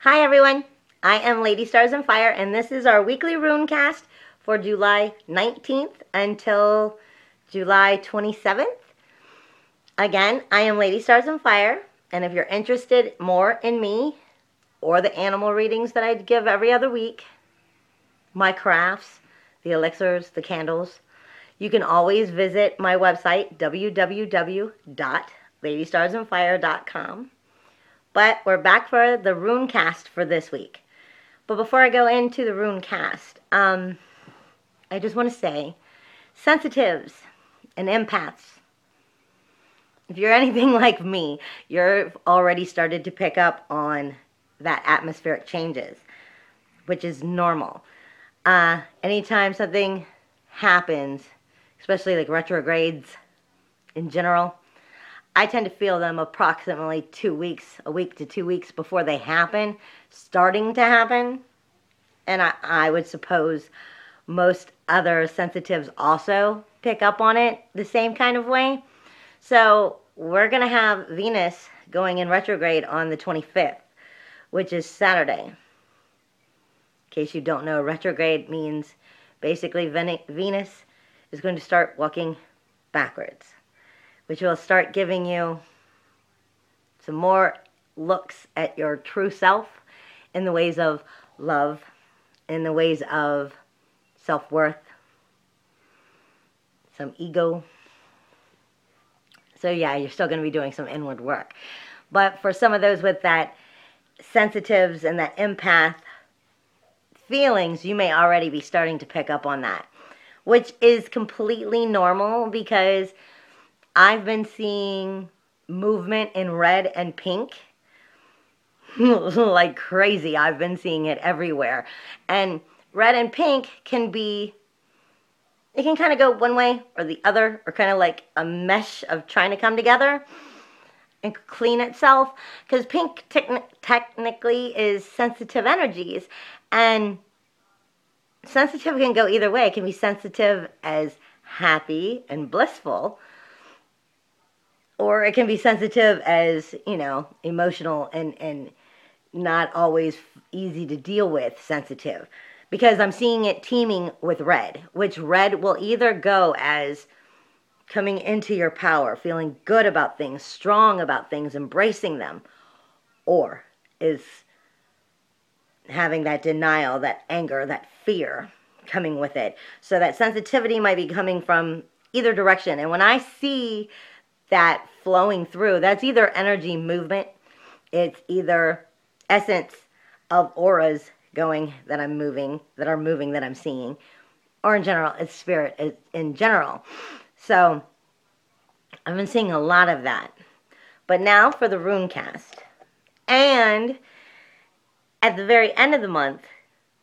Hi everyone, I am Lady Stars and Fire, and this is our weekly Rune Cast for July 19th until July 27th. Again, I am Lady Stars and Fire, and if you're interested more in me or the animal readings that I give every other week, my crafts, the elixirs, the candles, you can always visit my website, www.ladystarsandfire.com. But we're back for the Rune Cast for this week. But before I go into the Rune Cast, I just want to say, sensitives and empaths, if you're anything like me, you've already started to pick up on that atmospheric changes, which is normal. Anytime something happens, especially like retrogrades in general, I tend to feel them approximately 2 weeks, a week to 2 weeks before they happen, starting to happen. And I would suppose most other sensitives also pick up on it the same kind of way. So we're going to have Venus going in retrograde on the 25th, which is Saturday. In case you don't know, retrograde means basically Venus is going to start walking backwards, which will start giving you some more looks at your true self in the ways of love, in the ways of self-worth, some ego. So yeah, you're still going to be doing some inward work. But for some of those with that sensitives and that empath feelings, you may already be starting to pick up on that, which is completely normal because I've been seeing movement in red and pink like crazy. I've been seeing it everywhere. And red and pink can be, it can kind of go one way or the other, or kind of like a mesh of trying to come together and clean itself. Because pink technically is sensitive energies. And sensitive can go either way. It can be sensitive as happy and blissful, or it can be sensitive as, emotional and not always easy to deal with sensitive. Because I'm seeing it teaming with red, which red will either go as coming into your power, feeling good about things, strong about things, embracing them, or is having that denial, that anger, that fear coming with it. So that sensitivity might be coming from either direction. And when I see that flowing through, that's either energy movement, it's either essence of auras going that I'm moving, that I'm seeing, or in general, it's spirit in general. So I've been seeing a lot of that. But now for the Rune Cast. And at the very end of the month,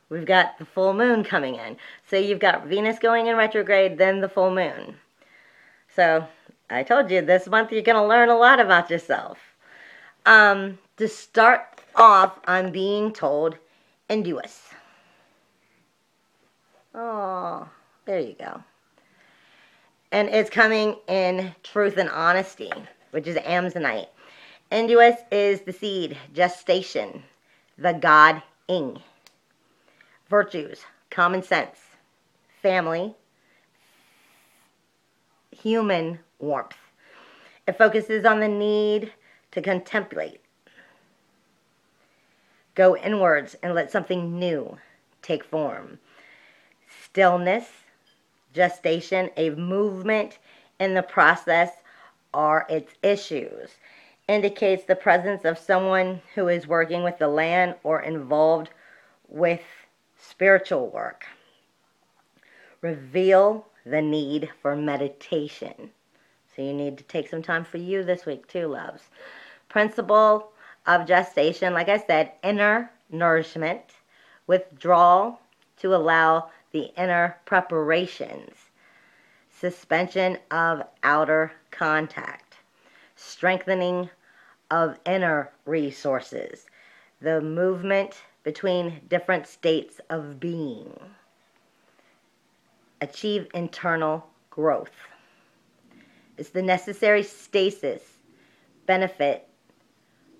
we've got the full moon coming in. So you've got Venus going in retrograde, then the full moon. So I told you, this month you're going to learn a lot about yourself. To start off, I'm being told, Induous. Oh, there you go. And it's coming in truth and honesty, which is Amazonite. Induous is the seed, gestation, the God ing. Virtues, common sense, family, human warmth. It focuses on the need to contemplate, go inwards and let something new take form. Stillness, gestation, a movement in the process are its issues. Indicates the presence of someone who is working with the land or involved with spiritual work. Reveal the need for meditation. So you need to take some time for you this week too, loves. Principle of gestation, like I said, inner nourishment, withdrawal to allow the inner preparations, suspension of outer contact, strengthening of inner resources, the movement between different states of being, achieve internal growth. It's the necessary stasis, benefit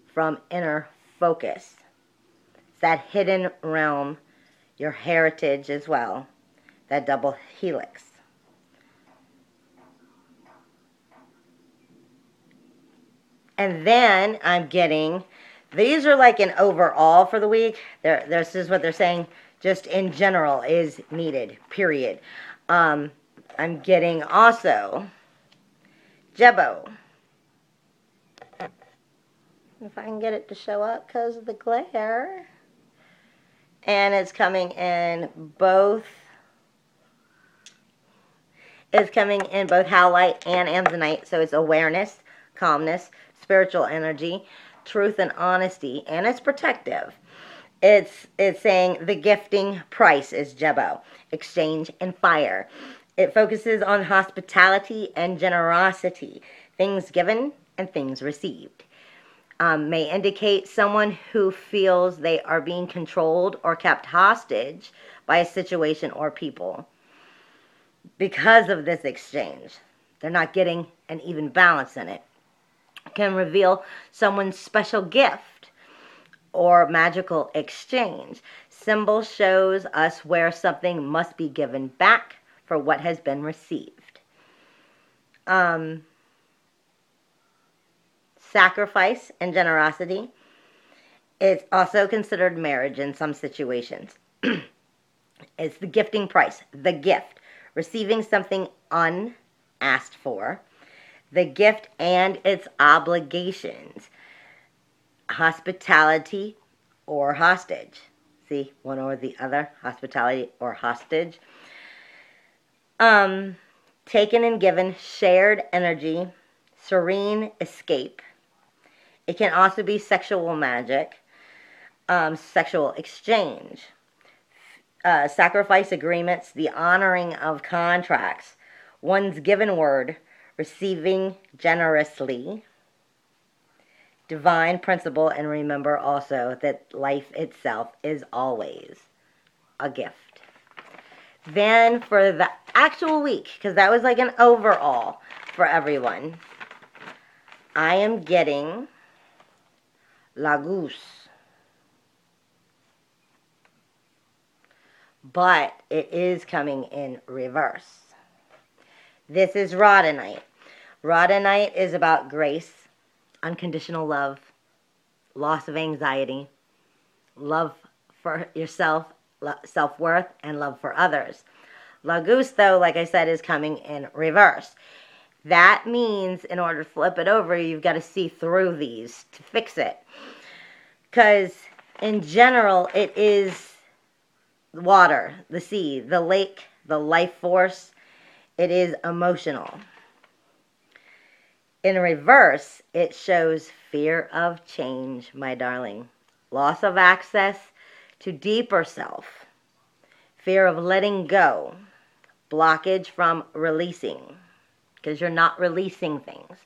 from inner focus. that hidden realm, your heritage as well, that double helix. And then I'm getting, these are like an overall for the week. This is what they're saying, just in general is needed, period. I'm getting also Jebo. If I can get it to show up because of the glare. And it's coming in both. It's coming in both howlite and amazonite. So it's awareness, calmness, spiritual energy, truth and honesty, and it's protective. It's saying the gifting price is Jebo, exchange and fire. It focuses on hospitality and generosity, things given and things received. May indicate someone who feels they are being controlled or kept hostage by a situation or people. Because of this exchange, they're not getting an even balance in it. Can reveal someone's special gift or magical exchange. Symbol shows us where something must be given back for what has been received. Sacrifice and generosity. It's also considered marriage in some situations. It's the gifting price, the gift. Receiving something unasked for. The gift and its obligations. Hospitality or hostage. See, one or the other, hospitality or hostage. Taken and given, shared energy, serene escape. It can also be sexual magic, sexual exchange, sacrifice agreements, the honoring of contracts, one's given word, receiving generously, divine principle, and remember also that life itself is always a gift. Then for the actual week, because that was like an overall for everyone, I am getting La Goose. But it is coming in reverse. This is Rhodonite. Rhodonite is about grace, unconditional love, loss of anxiety, love for yourself, self-worth, and love for others. La Goose, though, like I said, is coming in reverse. That means in order to flip it over, you've got to see through these to fix it. Because in general, it is water, the sea, the lake, the life force. It is emotional. In reverse, it shows fear of change, my darling. Loss of access to deeper self. Fear of letting go. Blockage from releasing. Because you're not releasing things.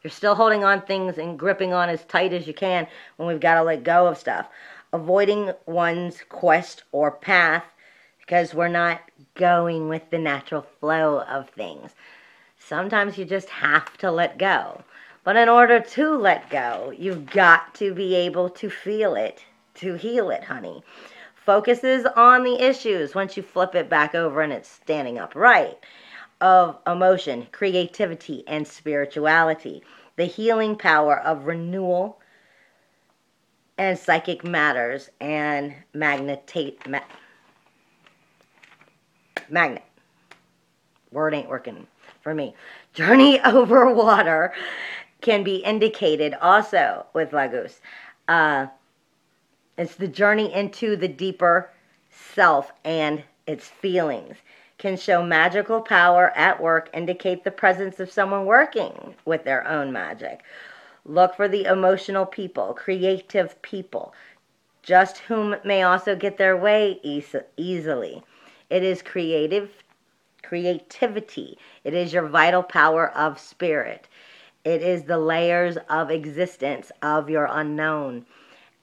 You're still holding on things and gripping on as tight as you can when we've got to let go of stuff. Avoiding one's quest or path because we're not going with the natural flow of things. Sometimes you just have to let go. But in order to let go, you've got to be able to feel it, to heal it, honey. Focuses on the issues once you flip it back over and it's standing upright. Of emotion, creativity, and spirituality. The healing power of renewal and psychic matters and magnet. Word ain't working for me. Journey over water can be indicated also with La Goose. It's the journey into the deeper self and its feelings. Can show magical power at work, indicate the presence of someone working with their own magic. Look for the emotional people, creative people, just whom may also get their way easily. It is creativity. It is your vital power of spirit. It is the layers of existence of your unknown.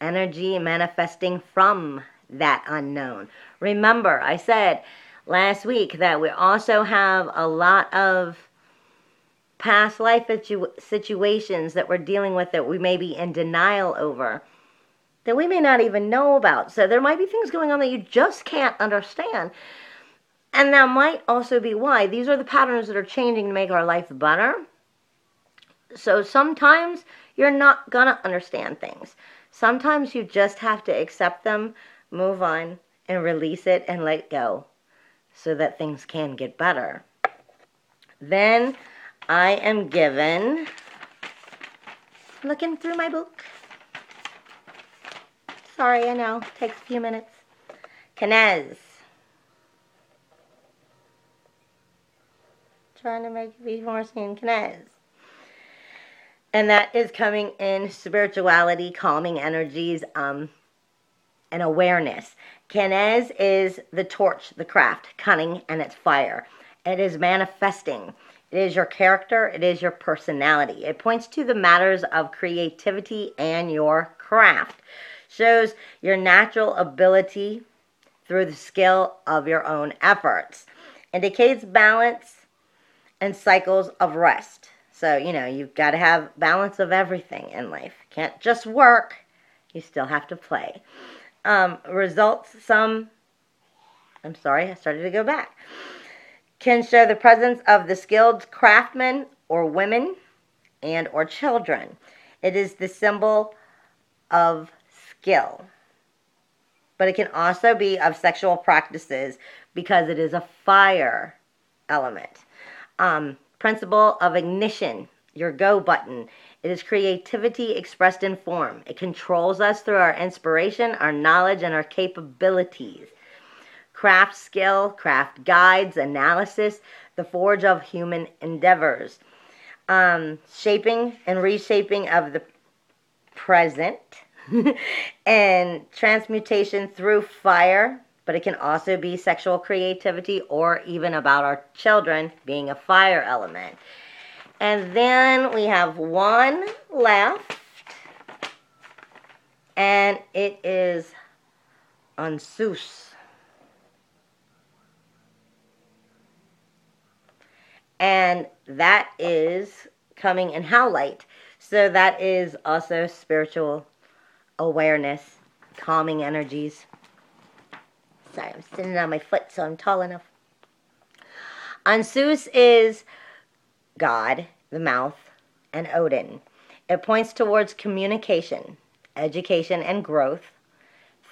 Energy manifesting from that unknown. Remember, I said last week that we also have a lot of past life situations that we're dealing with that we may be in denial over. that we may not even know about. So there might be things going on that you just can't understand. And that might also be why these are the patterns that are changing to make our life better. So sometimes you're not going to understand things. Sometimes you just have to accept them, move on, and release it and let go so that things can get better. Then I am given, looking through my book. Sorry, I know, takes a few minutes. Knez. Trying to make it be more seen. Knez. And that is coming in spirituality, calming energies, and awareness. Knez is the torch, the craft, cunning, and it's fire. It is manifesting. It is your character. It is your personality. It points to the matters of creativity and your craft. Shows your natural ability through the skill of your own efforts. Indicates balance and cycles of rest. So, you've got to have balance of everything in life. Can't just work. You still have to play. Results, I started to go back. Can show the presence of the skilled craftsmen or women and or children. It is the symbol of skill. But it can also be of sexual practices because it is a fire element. Principle of ignition, your go button. It is creativity expressed in form. It controls us through our inspiration, our knowledge, and our capabilities. Craft skill, craft guides, analysis, the forge of human endeavors. Shaping and reshaping of the present. And transmutation through fire, but it can also be sexual creativity or even about our children being a fire element. And then we have one left, and it is Espinosa. And that is coming in Howlite. So that is also spiritual awareness, calming energies. Sorry, I'm sitting on my foot so I'm tall enough. Espinosa is God, the mouth, and Odin. It points towards communication, education, and growth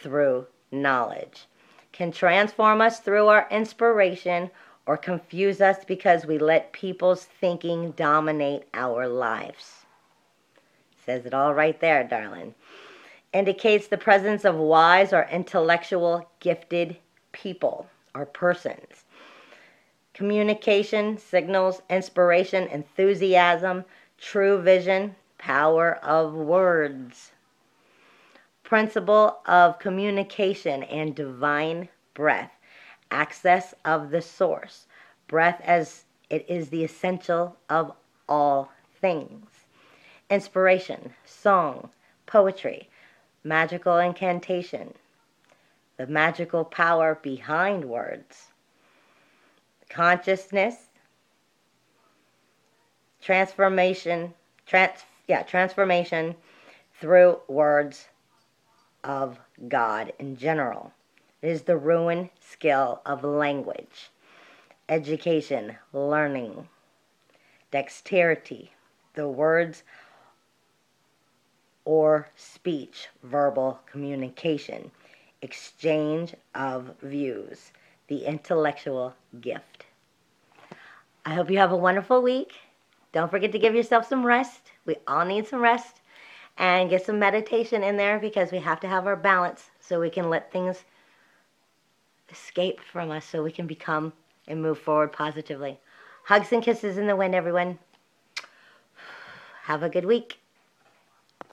through knowledge. Can transform us through our inspiration or confuse us because we let people's thinking dominate our lives. Says it all right there, darling. Indicates the presence of wise or intellectual gifted people or persons. Communication, signals, inspiration, enthusiasm, true vision, power of words. Principle of communication and divine breath. Access of the source. Breath as it is the essential of all things. Inspiration, song, poetry, magical incantation, the magical power behind words, consciousness, transformation through words of God in general. It is the Rune skill of language, education, learning, dexterity, the words or speech, verbal communication, exchange of views, the intellectual gift. I hope you have a wonderful week. Don't forget to give yourself some rest. We all need some rest. And get some meditation in there because we have to have our balance so we can let things escape from us so we can become and move forward positively. Hugs and kisses in the wind, everyone. Have a good week.